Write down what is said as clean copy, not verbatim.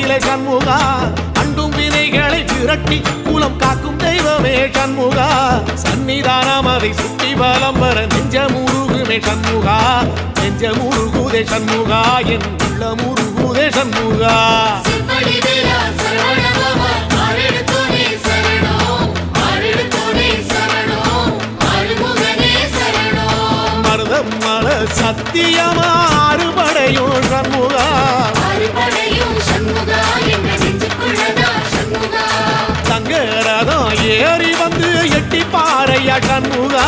வேலை சண்முகா, அண்டும் வினைகளை விரட்டி குலம் காக்கும் தெய்வமே சண்முகா, சன்னிதானம் அதை சுற்றி வலம் வர நெஞ்சமுருகுமே சண்முகா, நெஞ்சமுருகுதே சண்முகா, என் உள்ளமுருகுதே சண்முகா. மருதம் மல சத்தியமா அறுபடையும் சண்முகா, தங்கரதம் ஏறி வந்து எட்டி பாறையா சண்முகா,